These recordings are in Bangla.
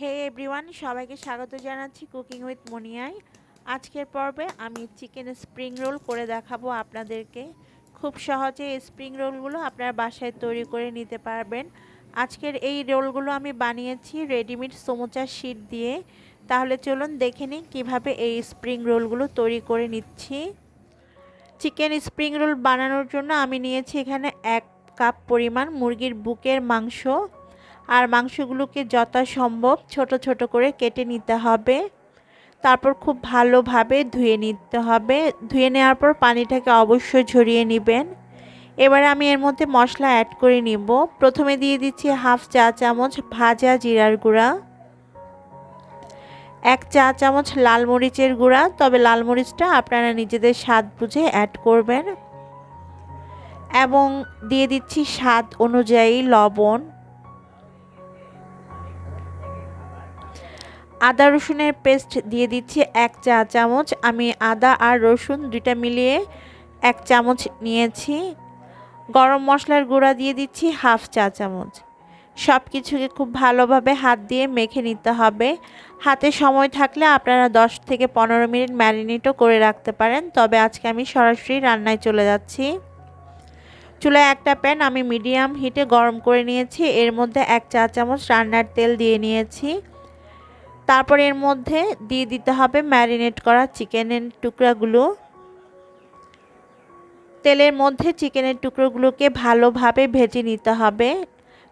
হে এভরিওয়ান, সবাইকে স্বাগত জানাচ্ছি কুকিং উইথ মনিয়ায়। আজকের পর্বে আমি চিকেন স্প্রিং রোল করে দেখাবো আপনাদেরকে। খুব সহজে এই স্প্রিং রোলগুলো আপনারা বাসায় তৈরি করে নিতে পারবেন। আজকের এই রোলগুলো আমি বানিয়েছি রেডিমেড সমোচা শিট দিয়ে। তাহলে চলুন দেখে নিই কীভাবে এই স্প্রিং রোলগুলো তৈরি করে নিচ্ছি। চিকেন স্প্রিং রোল বানানোর জন্য আমি নিয়েছি এখানে 1 কাপ পরিমাণ মুরগির বুকের মাংস। আর মাংসগুলোকে যথাসম্ভব ছোট ছোট করে কেটে নিতে হবে। তারপর খুব ভালোভাবে ধুয়ে নিতে হবে। ধুয়ে নেওয়ার পর পানিটাকে অবশ্যই ঝরিয়ে নেবেন। এবার আমি এর মধ্যে মশলা অ্যাড করে নিব। প্রথমে দিয়ে দিচ্ছি হাফ চা চামচ ভাজা জিরার গুঁড়া, 1 চা চামচ লাল মরিচের গুঁড়া, তবে লাল মরিচটা আপনারা নিজেদের স্বাদ বুঝে অ্যাড করবেন, এবং দিয়ে দিচ্ছি স্বাদ অনুযায়ী লবণ। আদা রসুনের পেস্ট দিয়ে দিচ্ছি 1 চা চামচ। আমি আদা আর রসুন দুইটা মিলিয়ে 1 চামচ নিয়েছি। গরম মশলার গুঁড়া দিয়ে দিচ্ছি হাফ চা চামচ। সব কিছুকে খুব ভালোভাবে হাত দিয়ে মেখে নিতে হবে। হাতে সময় থাকলে আপনারা 10 থেকে 15 মিনিট ম্যারিনেটও করে রাখতে পারেন, তবে আজকে আমি সরাসরি রান্নায় চলে যাচ্ছি। চুলায় একটা প্যান আমি মিডিয়াম হিটে গরম করে নিয়েছি। এর মধ্যে 1 চা চামচ রান্নার তেল দিয়ে নিয়েছি। তারপর এর মধ্যে দিয়ে দিতে হবে ম্যারিনেট করা চিকেনের টুকরাগুলো। তেলের মধ্যে চিকেনের টুকরোগুলোকে ভালোভাবে ভেজে নিতে হবে।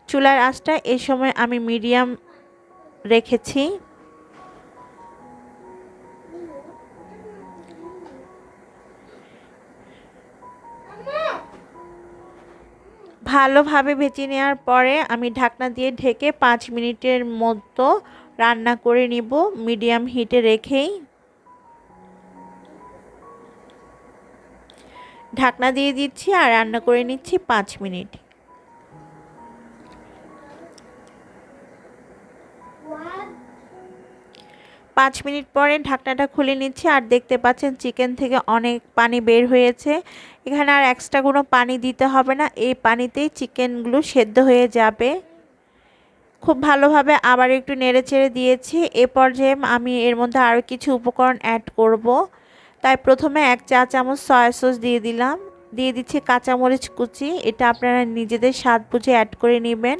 চুলার আঁচটা এই সময় আমি মিডিয়াম রেখেছি। ভালোভাবে ভেজে নেওয়ার পরে আমি ঢাকনা দিয়ে ঢেকে 5 মিনিটের মতো রান্না করে নিব মিডিয়াম হিটে রেখেই। ঢাকনা দিয়ে দিচ্ছি আর রান্না করে নিচ্ছি 5 মিনিট। পাঁচ মিনিট পরে ঢাকনাটা খুলে নিচ্ছি আর দেখতে পাচ্ছেন চিকেন থেকে অনেক পানি বের হয়েছে। এখানে আর এক্সট্রা কোনো পানি দিতে হবে না, এই পানিতেই চিকেনগুলো সেদ্ধ হয়ে যাবে। খুব ভালোভাবে আবার একটু নেড়েচেড়ে দিয়েছি। এ পর্যায়ে আমি এর মধ্যে আরও কিছু উপকরণ অ্যাড করব। তাই প্রথমে 1 চা চামচ সয়া সস দিয়ে দিলাম। দিয়ে দিচ্ছি কাঁচামরিচ কুচি, এটা আপনারা নিজেদের স্বাদ বুঝে অ্যাড করে নেবেন।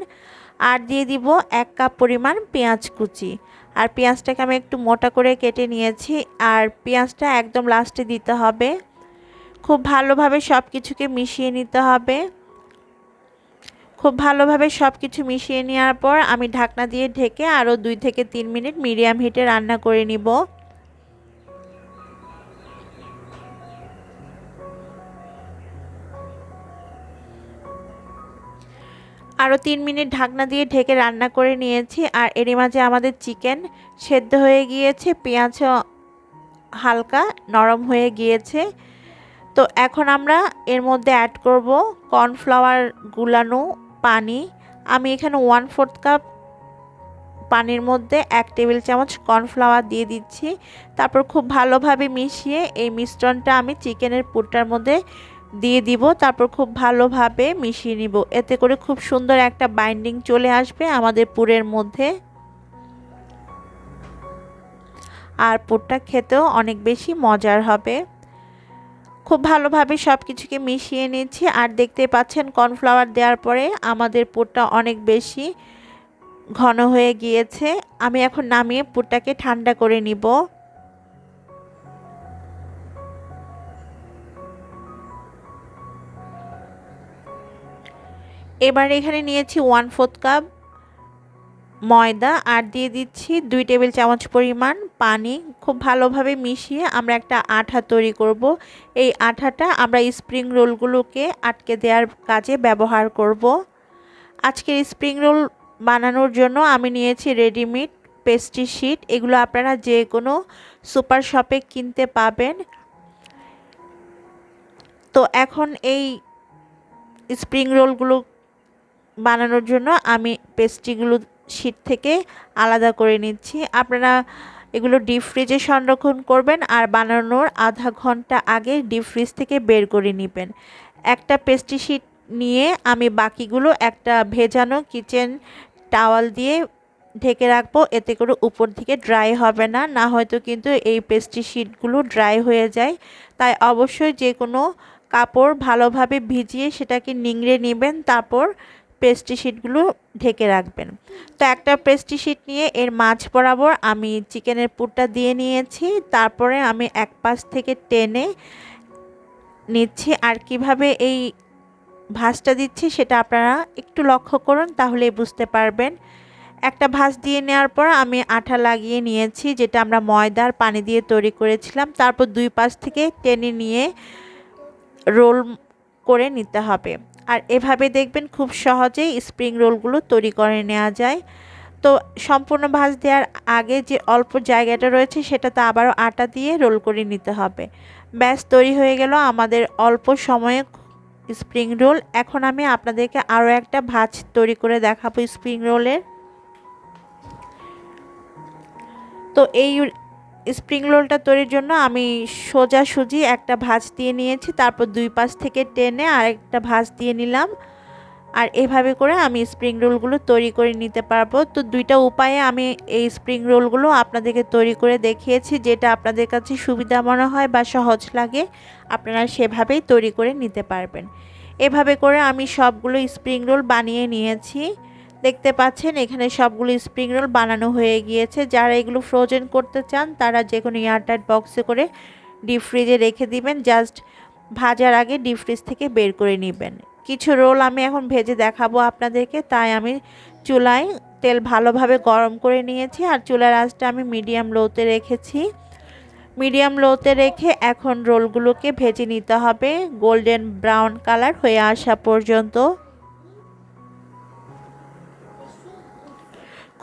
আর দিয়ে দিব 1 কাপ পরিমাণ পেঁয়াজ কুচি। আর পেঁয়াজটাকে আমি একটু মোটা করে কেটে নিয়েছি, আর পেঁয়াজটা একদম লাস্টে দিতে হবে। খুব ভালোভাবে সব কিছুকে মিশিয়ে নিতে হবে। খুব ভালোভাবে সব কিছু মিশিয়ে নেওয়ার পর আমি ঢাকনা দিয়ে ঢেকে আরও 2 থেকে 3 মিনিট মিডিয়াম হিটে রান্না করে নিব। আরও 3 মিনিট ঢাকনা দিয়ে ঢেকে রান্না করে নিয়েছি। আর এরই মাঝে আমাদের চিকেন সেদ্ধ হয়ে গিয়েছে, পেঁয়াজও হালকা নরম হয়ে গিয়েছে। তো এখন আমরা এর মধ্যে অ্যাড করব কর্নফ্লাওয়ার গুলানো পানি। আমি এখানে 1/4 কাপ পানির মধ্যে 1 টেবিল চামচ কর্নফ্লাওয়ার দিয়ে দিচ্ছি। তারপর খুব ভালোভাবে মিশিয়ে এই মিশ্রণটা আমি চিকেনের পুরটার মধ্যে দিয়ে দিব। তারপর খুব ভালোভাবে মিশিয়ে নিব। এতে করে খুব সুন্দর একটা বাইন্ডিং চলে আসবে আমাদের পুরের মধ্যে, আর পুরটা খেতেও অনেক বেশি মজার হবে। খুব ভালোভাবে সব কিছুকে মিশিয়ে নিচ্ছি। আর দেখতে পাচ্ছেন কর্নফ্লাওয়ার দেওয়ার পরে আমাদের পুরটা অনেক বেশি ঘন হয়ে গিয়েছে। আমি এখন নামিয়ে পুরটাকে ঠান্ডা করে নিব। এবার এখানে নিয়েছি 1/4 কাপ ময়দা আর দিয়ে দিচ্ছি 2 টেবিল চামচ পরিমাণ পানি। খুব ভালোভাবে মিশিয়ে আমরা একটা আঠা তৈরি করব। এই আঠাটা আমরা স্প্রিং রোলগুলোকে আটকে দেওয়ার কাজে ব্যবহার করব। আজকের স্প্রিং রোল বানানোর জন্য আমি নিয়েছি রেডিমেড পেস্ট্রি শিট। এগুলো আপনারা যে কোনো সুপার শপে কিনতে পাবেন। তো এখন এই স্প্রিং রোলগুলো বানানোর জন্য আমি পেস্ট্রিগুলো শিট থেকে আলাদা করে নিচ্ছি। আপনারা এগুলো ডিপ ফ্রিজে সংরক্ষণ করবেন আর বানানোর আধা ঘন্টা আগে ডিপ ফ্রিজ থেকে বের করে নেবেন। একটা পেস্ট্রি শিট নিয়ে আমি বাকিগুলো একটা ভেজানো কিচেন টাওয়াল দিয়ে ঢেকে রাখবো, এতে করে উপর থেকে ড্রাই হবে না, না হয়তো কিন্তু এই পেস্ট্রি শিটগুলো ড্রাই হয়ে যায়। তাই অবশ্যই যে কোনো কাপড় ভালোভাবে ভিজিয়ে সেটাকে নিংড়ে নেবেন, তারপর পেস্ট্রি শিটগুলো ঢেকে রাখবেন। তো একটা পেস্ট্রি শিট নিয়ে এর মাঝ বরাবর আমি চিকেনের পুরটা দিয়ে নিয়েছি, তারপরে আমি এক পাশ থেকে টেনে নিচ্ছি। আর কিভাবে এই ভাঁজটা দিচ্ছি সেটা আপনারা একটু লক্ষ্য করুন, তাহলেই বুঝতে পারবেন। একটা ভাঁজ দিয়ে নেওয়ার পর আমি আঠা লাগিয়ে নিয়েছি, যেটা আমরা ময়দার পানি দিয়ে তৈরি করেছিলাম। তারপর দুই পাশ থেকে টেনে নিয়ে রোল করে নিতে হবে। আর এভাবে দেখবেন খুব সহজেই স্প্রিং রোলগুলো তৈরি করে নেওয়া যায়। তো সম্পূর্ণ ভাঁজ দেওয়ার আগে যে অল্প জায়গাটা রয়েছে সেটাতে আবারও আটা দিয়ে রোল করে নিতে হবে। ব্যাস তৈরি হয়ে গেল আমাদের অল্প সময়ে স্প্রিং রোল। এখন আমি আপনাদেরকে আরও একটা ভাঁজ তৈরি করে দেখাবো স্প্রিং রোলের। তো এই স্প্রিং রোলটা তৈরির জন্য আমি সোজাসুজি একটা ভাঁজ দিয়ে নিয়েছি, তারপর দুই পাশ থেকে টেনে আরেকটা ভাঁজ দিয়ে নিলাম। আর এভাবে করে আমি স্প্রিং রোলগুলো তৈরি করে নিতে পারবো। তো দুইটা উপায়ে আমি এই স্প্রিং রোলগুলো আপনাদেরকে তৈরি করে দেখিয়েছি, যেটা আপনাদের কাছে সুবিধা মনে হয় বা সহজ লাগে আপনারা সেভাবেই তৈরি করে নিতে পারবেন। এভাবে করে আমি সবগুলো স্প্রিং রোল বানিয়ে নিয়েছি। দেখতে পাচ্ছেন এখানে সবগুলো স্প্রিং রোল বানানো হয়ে গিয়েছে। যারা এগুলো ফ্রোজেন করতে চান তারা যে কোনো এয়ারটাইট বক্সে করে ডিপ ফ্রিজে রেখে দিবেন, জাস্ট ভাজার আগে ডিপ ফ্রিজ থেকে বের করে নেবেন। কিছু রোল আমি এখন ভেজে দেখাবো আপনাদেরকে, তাই আমি চুলায় তেল ভালোভাবে গরম করে নিয়েছি আর চুলার আঁচটা আমি মিডিয়াম লোতে রেখেছি। মিডিয়াম লোতে রেখে এখন রোলগুলোকে ভেজে নিতে হবে গোল্ডেন ব্রাউন কালার হয়ে আসা পর্যন্ত।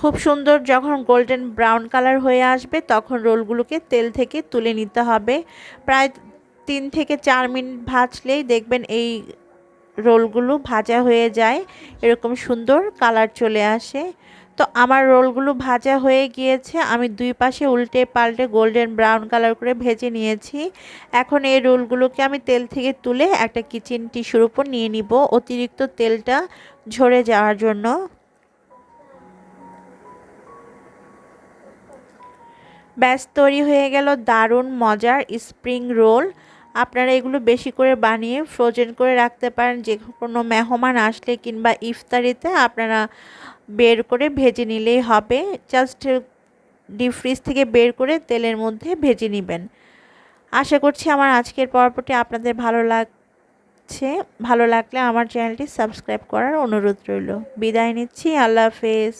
খুব সুন্দর যখন গোল্ডেন ব্রাউন কালার হয়ে আসবে তখন রোলগুলোকে তেল থেকে তুলে নিতে হবে। প্রায় 3 থেকে 4 মিনিট ভাজলেই দেখবেন এই রোলগুলো ভাজা হয়ে যায়, এরকম সুন্দর কালার চলে আসে। তো আমার রোলগুলো ভাজা হয়ে গিয়েছে, আমি দুই পাশে উল্টে পাল্টে গোল্ডেন ব্রাউন কালার করে ভেজে নিয়েছি। এখন এই রোলগুলোকে আমি তেল থেকে তুলে একটা কিচেন টিস্যুর উপর নিয়ে নিব, অতিরিক্ত তেলটা ঝরে যাওয়ার জন্য। ব্যাস তৈরি হয়ে গেল দারুণ মজার স্প্রিং রোল। আপনারা এগুলো বেশি করে বানিয়ে ফ্রোজেন করে রাখতে পারেন, যে কোনো মেহমান আসলে কিংবা ইফতারিতে আপনারা বের করে ভেজে নিলেই হবে। জাস্ট ডিপ ফ্রিজ থেকে বের করে তেলের মধ্যে ভেজে নেবেন। আশা করছি আমার আজকের পর্বটি আপনাদের ভালো লাগছে। ভালো লাগলে আমার চ্যানেলটি সাবস্ক্রাইব করার অনুরোধ রইল। বিদায় নিচ্ছি, আল্লাহ হাফেজ।